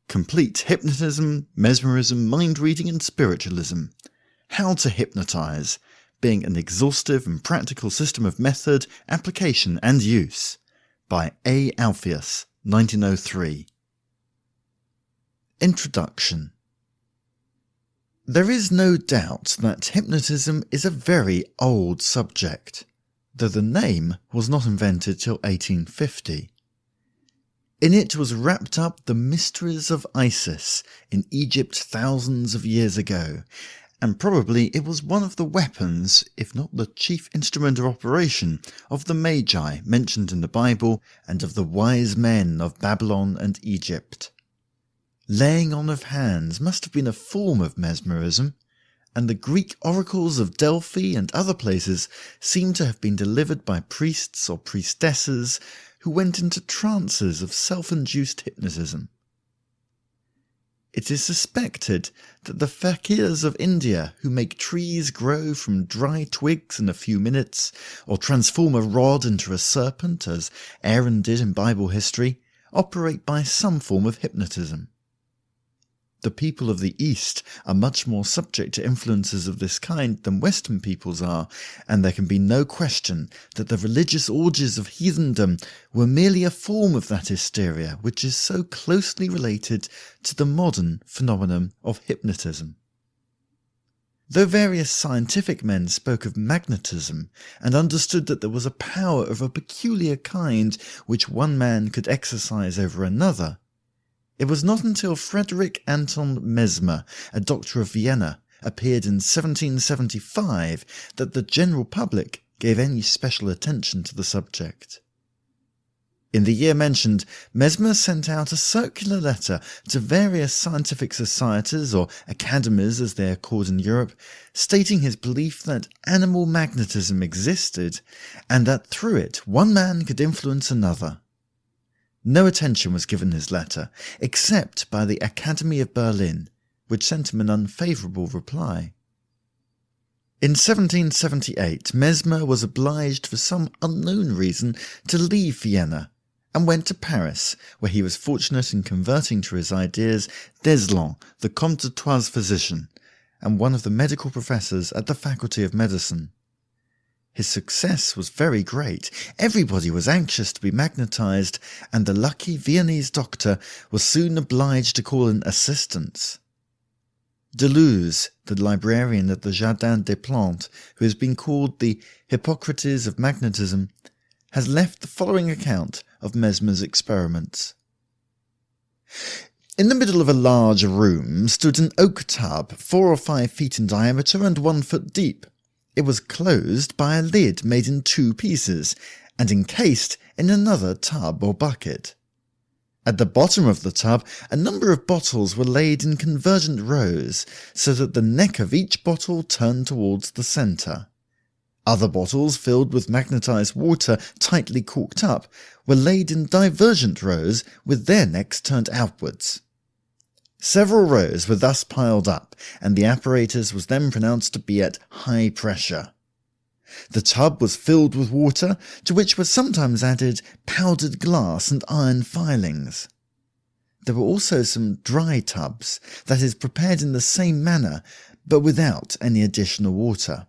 Complete Hypnotism, Mesmerism, Mind Reading and Spiritualism. How to Hypnotize, being an exhaustive and practical system of method, application and use. By A. Alpheus, 1903. Introduction. There is no doubt that hypnotism is a very old subject, though the name was not invented till 1850. In it was wrapped up the mysteries of Isis in Egypt thousands of years ago, and probably it was one of the weapons, if not the chief instrument of operation, of the magi mentioned in the Bible and of the wise men of Babylon and Egypt. Laying on of hands must have been a form of mesmerism, and the Greek oracles of Delphi and other places seem to have been delivered by priests or priestesses who went into trances of self-induced hypnotism. It is suspected that the fakirs of India, who make trees grow from dry twigs in a few minutes, or transform a rod into a serpent, as Aaron did in Bible history, operate by some form of hypnotism. The people of the East are much more subject to influences of this kind than Western peoples are, and there can be no question that the religious orgies of heathendom were merely a form of that hysteria which is so closely related to the modern phenomenon of hypnotism. Though various scientific men spoke of magnetism and understood that there was a power of a peculiar kind which one man could exercise over another, it was not until Frederick Anton Mesmer, a doctor of Vienna, appeared in 1775 that the general public gave any special attention to the subject. In the year mentioned, Mesmer sent out a circular letter to various scientific societies, or academies as they are called in Europe, stating his belief that animal magnetism existed, and that through it one man could influence another. No attention was given his letter, except by the Academy of Berlin, which sent him an unfavorable reply. In 1778, Mesmer was obliged for some unknown reason to leave Vienna, and went to Paris, where he was fortunate in converting to his ideas Deslon, the Comte d'Artois physician, and one of the medical professors at the Faculty of Medicine. His success was very great. Everybody was anxious to be magnetized, and the lucky Viennese doctor was soon obliged to call in assistants. Deleuze, the librarian at the Jardin des Plantes, who has been called the Hippocrates of magnetism, has left the following account of Mesmer's experiments. In the middle of a large room stood an oak tub, 4 or 5 feet in diameter and 1 foot deep. It was closed by a lid made in 2 pieces, and encased in another tub or bucket. At the bottom of the tub, a number of bottles were laid in convergent rows, so that the neck of each bottle turned towards the centre. Other bottles, filled with magnetized water tightly corked up, were laid in divergent rows with their necks turned outwards. Several rows were thus piled up, and the apparatus was then pronounced to be at high pressure. The tub was filled with water, to which were sometimes added powdered glass and iron filings. There were also some dry tubs, that is, prepared in the same manner, but without any additional water.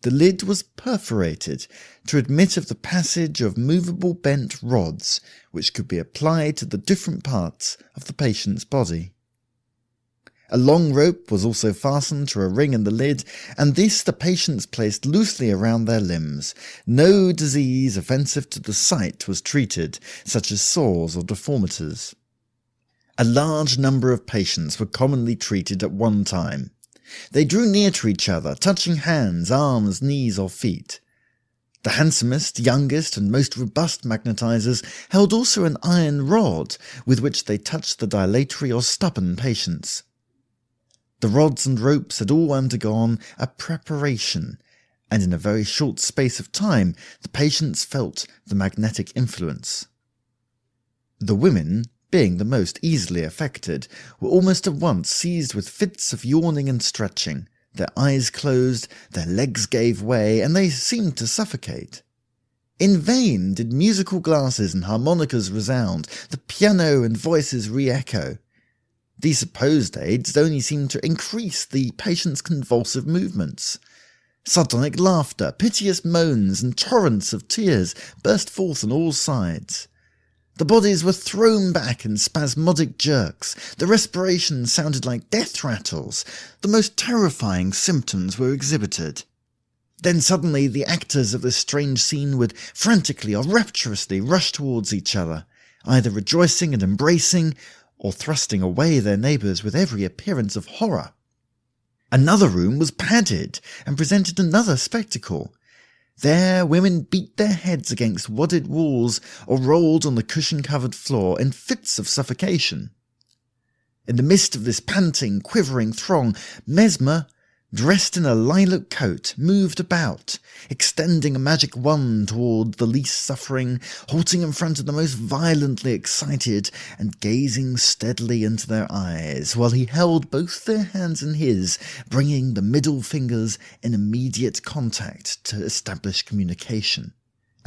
The lid was perforated to admit of the passage of movable bent rods, which could be applied to the different parts of the patient's body. A long rope was also fastened to a ring in the lid, and this the patients placed loosely around their limbs. No disease offensive to the sight was treated, such as sores or deformities. A large number of patients were commonly treated at one time. They drew near to each other, touching hands, arms, knees, or feet. The handsomest, youngest, and most robust magnetizers held also an iron rod, with which they touched the dilatory or stubborn patients. The rods and ropes had all undergone a preparation, and in a very short space of time the patients felt the magnetic influence. The women, being the most easily affected, were almost at once seized with fits of yawning and stretching. Their eyes closed, their legs gave way, and they seemed to suffocate. In vain did musical glasses and harmonicas resound, the piano and voices re-echo. These supposed aids only seemed to increase the patient's convulsive movements. Sardonic laughter, piteous moans, and torrents of tears burst forth on all sides. The bodies were thrown back in spasmodic jerks, the respiration sounded like death rattles, the most terrifying symptoms were exhibited. Then suddenly the actors of this strange scene would frantically or rapturously rush towards each other, either rejoicing and embracing, or thrusting away their neighbours with every appearance of horror. Another room was padded, and presented another spectacle. There women beat their heads against wadded walls, or rolled on the cushion-covered floor in fits of suffocation. In the midst of this panting, quivering throng, Mesmer, dressed in a lilac coat, moved about, extending a magic wand toward the least suffering, halting in front of the most violently excited, and gazing steadily into their eyes, while he held both their hands in his, bringing the middle fingers in immediate contact to establish communication.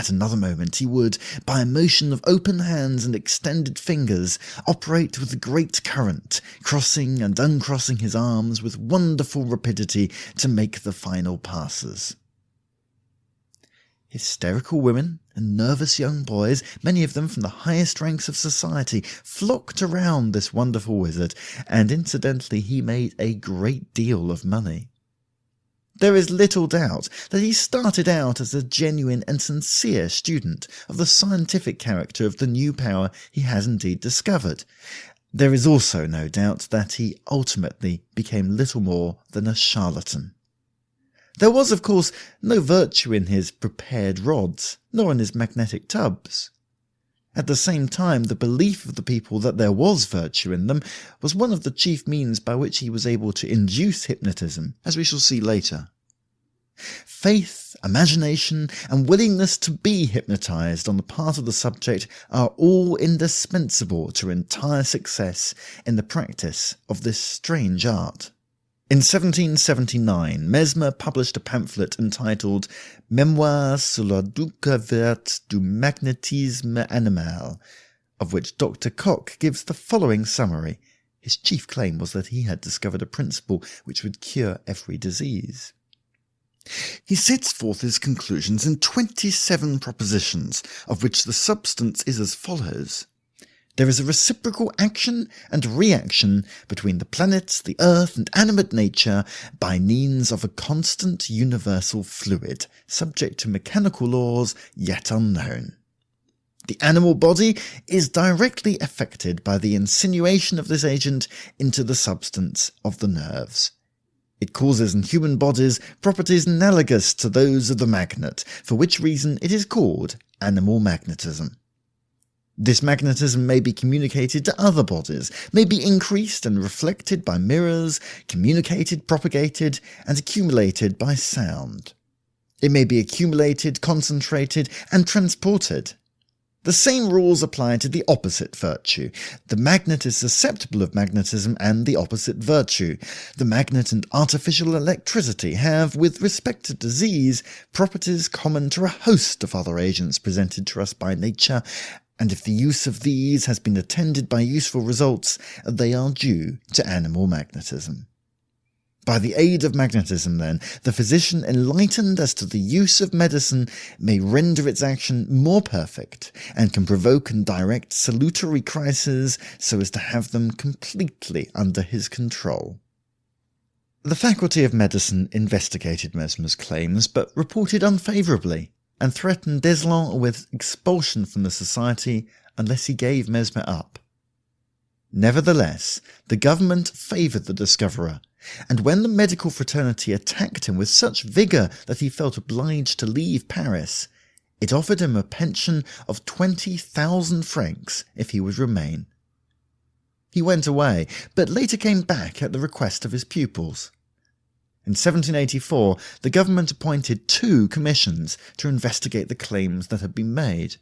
At another moment he would, by a motion of open hands and extended fingers, operate with a great current, crossing and uncrossing his arms with wonderful rapidity to make the final passes. Hysterical women and nervous young boys, many of them from the highest ranks of society, flocked around this wonderful wizard, and incidentally he made a great deal of money. There is little doubt that he started out as a genuine and sincere student of the scientific character of the new power he has indeed discovered. There is also no doubt that he ultimately became little more than a charlatan. There was, of course, no virtue in his prepared rods, nor in his magnetic tubs. At the same time, the belief of the people that there was virtue in them was one of the chief means by which he was able to induce hypnotism, as we shall see later. Faith, imagination, and willingness to be hypnotized on the part of the subject are all indispensable to entire success in the practice of this strange art. In 1779, Mesmer published a pamphlet entitled Mémoires sur la découverte du magnétisme animal, of which Dr. Koch gives the following summary. His chief claim was that he had discovered a principle which would cure every disease. He sets forth his conclusions in 27 propositions, of which the substance is as follows. There is a reciprocal action and reaction between the planets, the earth, and animate nature by means of a constant universal fluid, subject to mechanical laws yet unknown. The animal body is directly affected by the insinuation of this agent into the substance of the nerves. It causes in human bodies properties analogous to those of the magnet, for which reason it is called animal magnetism. This magnetism may be communicated to other bodies, may be increased and reflected by mirrors, communicated, propagated, and accumulated by sound. It may be accumulated, concentrated, and transported. The same rules apply to the opposite virtue. The magnet is susceptible of magnetism and the opposite virtue. The magnet and artificial electricity have, with respect to disease, properties common to a host of other agents presented to us by nature, and if the use of these has been attended by useful results, they are due to animal magnetism. By the aid of magnetism, then, the physician enlightened as to the use of medicine may render its action more perfect, and can provoke and direct salutary crises so as to have them completely under his control. The Faculty of Medicine investigated Mesmer's claims, but reported unfavourably, and threatened Deslon with expulsion from the society unless he gave Mesmer up. Nevertheless, the government favoured the discoverer, and when the medical fraternity attacked him with such vigour that he felt obliged to leave Paris, it offered him a pension of 20,000 francs if he would remain. He went away, but later came back at the request of his pupils. In 1784, the government appointed 2 commissions to investigate the claims that had been made.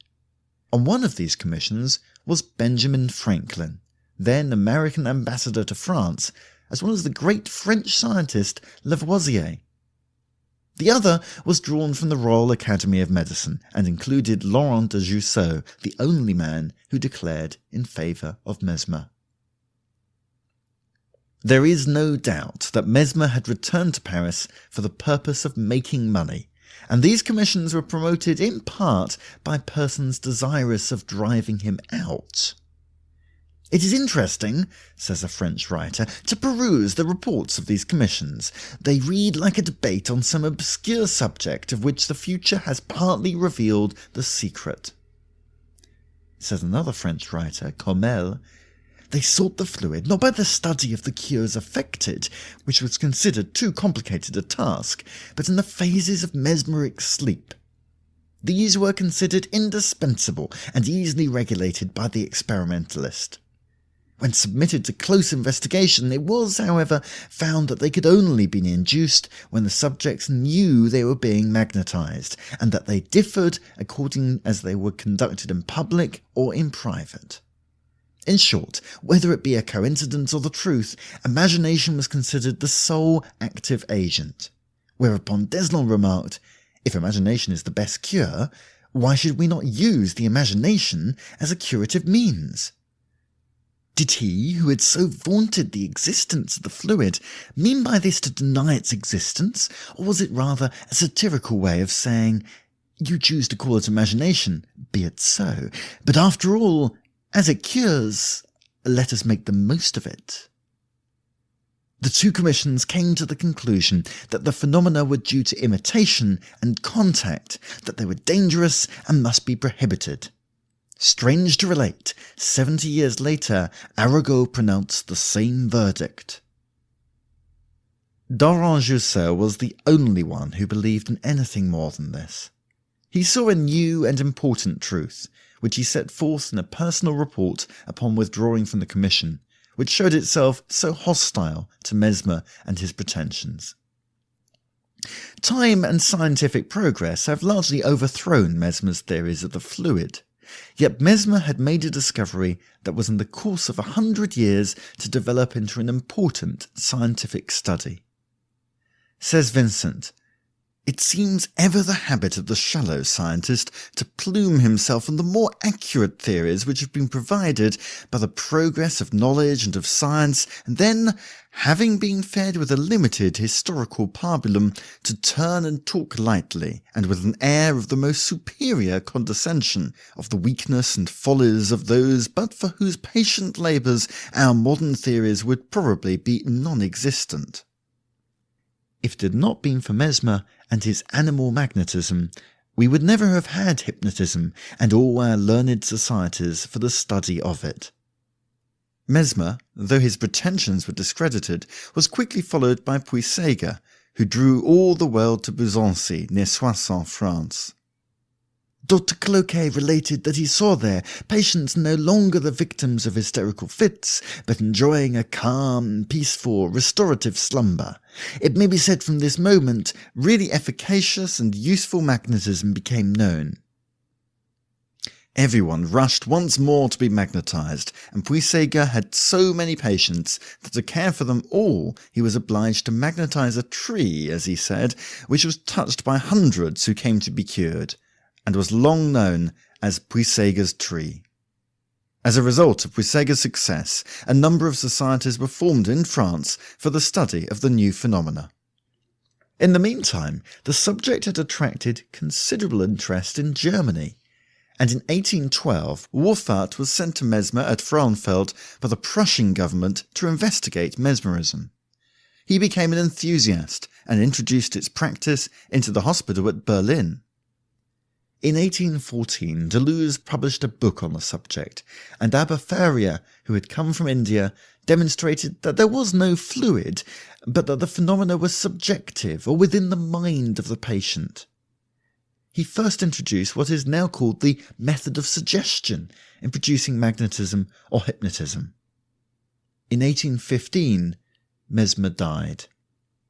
On one of these commissions was Benjamin Franklin, then American ambassador to France, as well as the great French scientist Lavoisier. The other was drawn from the Royal Academy of Medicine and included Laurent de Jussieu, the only man who declared in favour of Mesmer. There is no doubt that Mesmer had returned to Paris for the purpose of making money, and these commissions were promoted in part by persons desirous of driving him out. It is interesting, says a French writer, to peruse the reports of these commissions. They read like a debate on some obscure subject of which the future has partly revealed the secret. Says another French writer, Comel, they sought the fluid not by the study of the cures effected, which was considered too complicated a task, but in the phases of mesmeric sleep. These were considered indispensable and easily regulated by the experimentalist. When submitted to close investigation, it was, however, found that they could only be induced when the subjects knew they were being magnetized, and that they differed according as they were conducted in public or in private. In short, whether it be a coincidence or the truth, imagination was considered the sole active agent. Whereupon Deslon remarked, if imagination is the best cure, why should we not use the imagination as a curative means? Did he, who had so vaunted the existence of the fluid, mean by this to deny its existence, or was it rather a satirical way of saying, you choose to call it imagination, be it so, but after all, as it cures, let us make the most of it? The two commissions came to the conclusion that the phenomena were due to imitation and contact, that they were dangerous and must be prohibited. Strange to relate, 70 years later, Arago pronounced the same verdict. Laurent Jussieu was the only one who believed in anything more than this. He saw a new and important truth, which he set forth in a personal report upon withdrawing from the commission, which showed itself so hostile to Mesmer and his pretensions. Time and scientific progress have largely overthrown Mesmer's theories of the fluid. Yet Mesmer had made a discovery that was in the course of 100 years to develop into an important scientific study. Says Vincent, it seems ever the habit of the shallow scientist to plume himself on the more accurate theories which have been provided by the progress of knowledge and of science, and then, having been fed with a limited historical pabulum, to turn and talk lightly, and with an air of the most superior condescension, of the weakness and follies of those but for whose patient labours our modern theories would probably be non-existent. If it had not been for Mesmer and his animal magnetism, we would never have had hypnotism and all our learned societies for the study of it. Mesmer, though his pretensions were discredited, was quickly followed by Puységur, who drew all the world to Besançon, near Soissons, France. Dr. Cloquet related that he saw there patients no longer the victims of hysterical fits, but enjoying a calm, peaceful, restorative slumber. It may be said from this moment, really efficacious and useful magnetism became known. Everyone rushed once more to be magnetized, and Puységur had so many patients that to care for them all he was obliged to magnetize a tree, as he said, which was touched by hundreds who came to be cured, and was long known as Puységur's tree. As a result of Puységur's success, a number of societies were formed in France for the study of the new phenomena. In the meantime, the subject had attracted considerable interest in Germany, and in 1812 Wolfart was sent to Mesmer at Frauenfeld by the Prussian government to investigate mesmerism. He became an enthusiast and introduced its practice into the hospital at Berlin. In 1814, Deleuze published a book on the subject, and Abba Faria, who had come from India, demonstrated that there was no fluid, but that the phenomena were subjective or within the mind of the patient. He first introduced what is now called the method of suggestion in producing magnetism or hypnotism. In 1815, Mesmer died.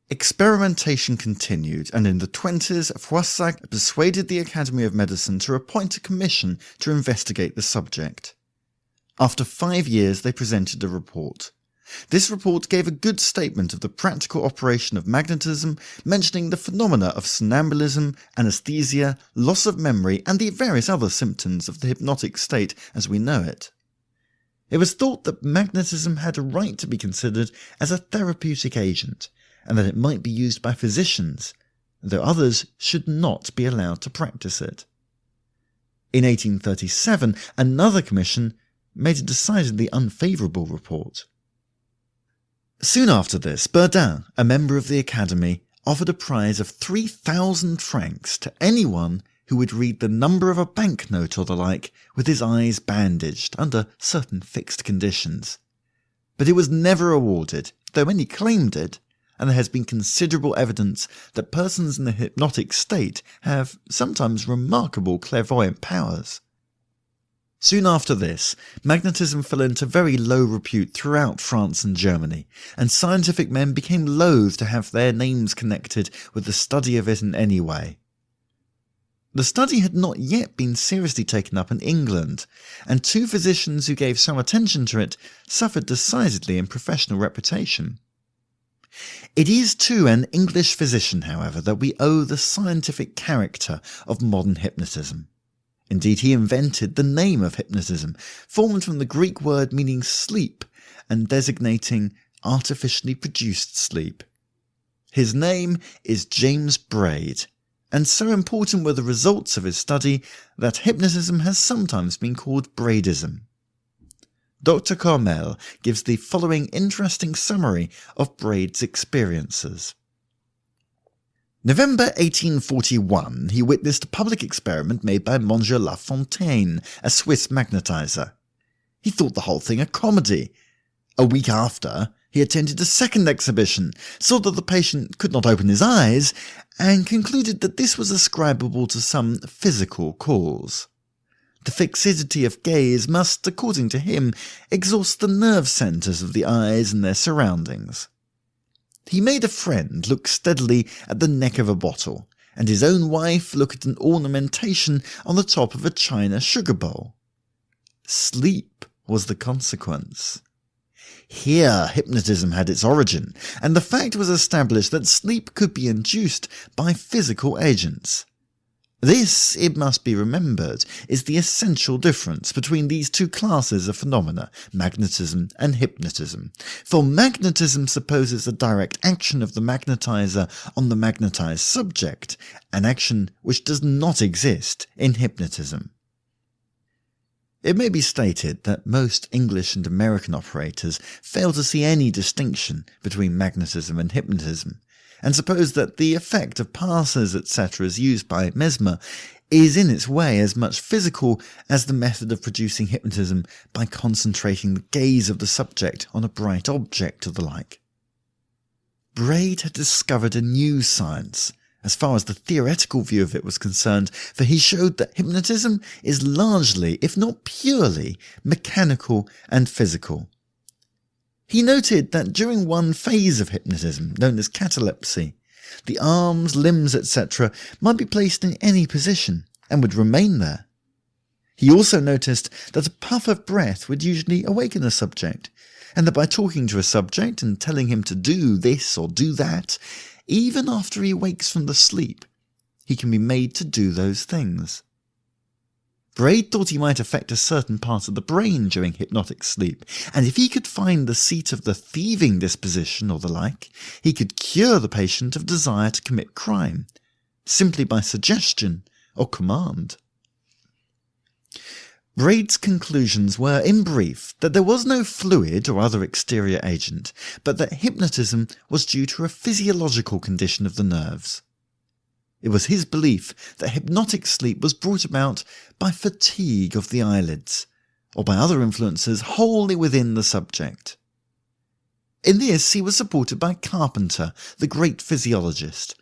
Experimentation continued, and in the 20s, Froissac persuaded the Academy of Medicine to appoint a commission to investigate the subject. After 5 years, they presented a report. This report gave a good statement of the practical operation of magnetism, mentioning the phenomena of somnambulism, anesthesia, loss of memory, and the various other symptoms of the hypnotic state as we know it. It was thought that magnetism had a right to be considered as a therapeutic agent, and that it might be used by physicians, though others should not be allowed to practice it. In 1837, another commission made a decidedly unfavorable report. Soon after this, Burdin, a member of the Academy, offered a prize of 3,000 francs to anyone who would read the number of a banknote or the like with his eyes bandaged under certain fixed conditions. But it was never awarded, though many claimed it, and there has been considerable evidence that persons in the hypnotic state have sometimes remarkable clairvoyant powers. Soon after this, magnetism fell into very low repute throughout France and Germany, and scientific men became loath to have their names connected with the study of it in any way. The study had not yet been seriously taken up in England, and two physicians who gave some attention to it suffered decidedly in professional reputation. It is to an English physician, however, that we owe the scientific character of modern hypnotism. Indeed, he invented the name of hypnotism, formed from the Greek word meaning sleep and designating artificially produced sleep. His name is James Braid, and so important were the results of his study that hypnotism has sometimes been called Braidism. Dr. Carmel gives the following interesting summary of Braid's experiences. November 1841, he witnessed a public experiment made by Monsieur Lafontaine, a Swiss magnetizer. He thought the whole thing a comedy. A week after, he attended a second exhibition, saw that the patient could not open his eyes, and concluded that this was ascribable to some physical cause. The fixity of gaze must, according to him, exhaust the nerve centres of the eyes and their surroundings. He made a friend look steadily at the neck of a bottle, and his own wife look at an ornamentation on the top of a china sugar bowl. Sleep was the consequence. Here hypnotism had its origin, and the fact was established that sleep could be induced by physical agents. This, it must be remembered, is the essential difference between these two classes of phenomena, magnetism and hypnotism. For magnetism supposes a direct action of the magnetizer on the magnetized subject, an action which does not exist in hypnotism. It may be stated that most English and American operators fail to see any distinction between magnetism and hypnotism, and suppose that the effect of passes, etc., as used by Mesmer, is in its way as much physical as the method of producing hypnotism by concentrating the gaze of the subject on a bright object or the like. Braid had discovered a new science, as far as the theoretical view of it was concerned, for he showed that hypnotism is largely, if not purely, mechanical and physical. He noted that during one phase of hypnotism, known as catalepsy, the arms, limbs, etc. might be placed in any position and would remain there. He also noticed that a puff of breath would usually awaken a subject, and that by talking to a subject and telling him to do this or do that, even after he wakes from the sleep, he can be made to do those things. Braid thought he might affect a certain part of the brain during hypnotic sleep, and if he could find the seat of the thieving disposition or the like, he could cure the patient of desire to commit crime, simply by suggestion or command. Braid's conclusions were, in brief, that there was no fluid or other exterior agent, but that hypnotism was due to a physiological condition of the nerves. It was his belief that hypnotic sleep was brought about by fatigue of the eyelids, or by other influences wholly within the subject. In this he was supported by Carpenter, the great physiologist,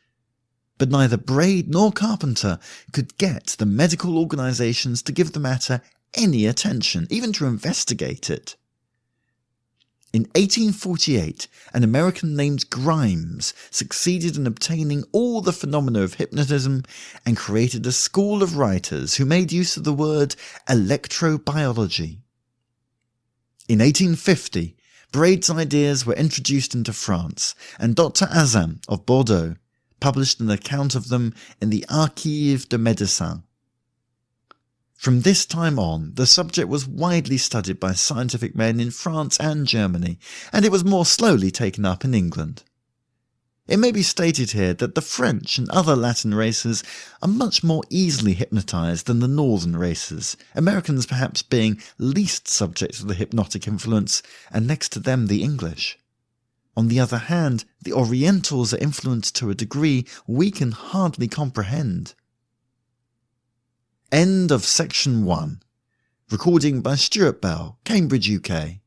but neither Braid nor Carpenter could get the medical organizations to give the matter any attention, even to investigate it. In 1848, an American named Grimes succeeded in obtaining all the phenomena of hypnotism and created a school of writers who made use of the word electrobiology. In 1850, Braid's ideas were introduced into France, and Dr. Azam of Bordeaux published an account of them in the Archives de Médecins. From this time on, the subject was widely studied by scientific men in France and Germany, and it was more slowly taken up in England. It may be stated here that the French and other Latin races are much more easily hypnotized than the northern races, Americans perhaps being least subject to the hypnotic influence, and next to them the English. On the other hand, the Orientals are influenced to a degree we can hardly comprehend. End of section 1. Recording by Stuart Bell, Cambridge, UK.